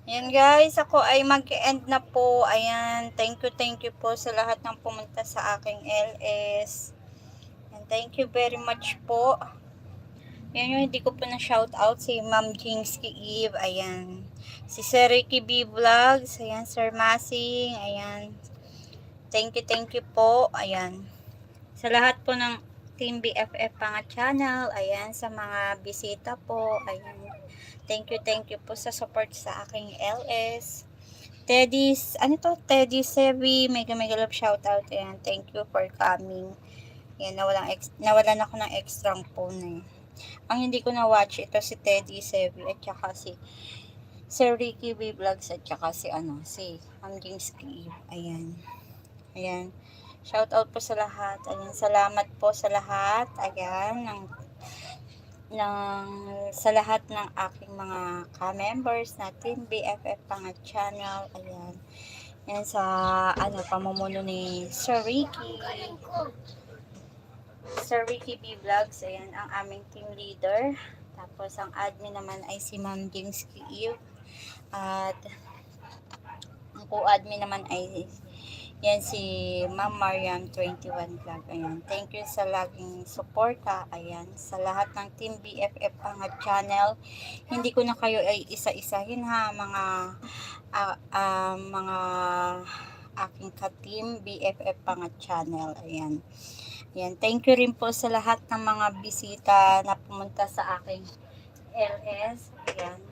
Ayan guys, ako ay mag-end na po. Ayan, thank you po sa lahat ng pumunta sa aking LS. And thank you very much po. Ayan yung hindi ko po na shout out si Ma'am Jingsky Eve. Ayan. Si Sir Ricky B Vlogs. Ayan, Sir Masing. Ayan. Thank you po. Ayan. Sa lahat po ng Team BFF Panga Channel. Ayan, sa mga bisita po. Ayan. Thank you po sa support sa aking LS. Teddy Sevi, mega love shout out. Ayan, thank you for coming. Ayan, nawalan ako ng extra phone eh. Ang hindi ko na-watch, ito si Teddy Sevi at saka si Sir Ricky B Vlogs at saka si Amjing Ski. Ayan. Ayan. Shout out po sa lahat. Ayan, salamat po sa lahat. Ayan, sa lahat ng aking mga ka-members na Team BFF Panga Channel. Ayan. Yan sa pamumuno ni Sir Ricky B Vlogs. Ayan ang aming team leader. Tapos ang admin naman ay si Ma'am Jingsky Eve. At ang co-admin naman ay yan si Ma'am Mariam 21 Vlog. Ayan. Thank you sa laging suporta. Ayan. Sa lahat ng Team BFF Panga Channel. Hindi ko na kayo ay isa-isahin ha. Mga aking ka-team BFF Panga Channel. Ayan. Ayan. Thank you rin po sa lahat ng mga bisita na pumunta sa aking LS. Ayan.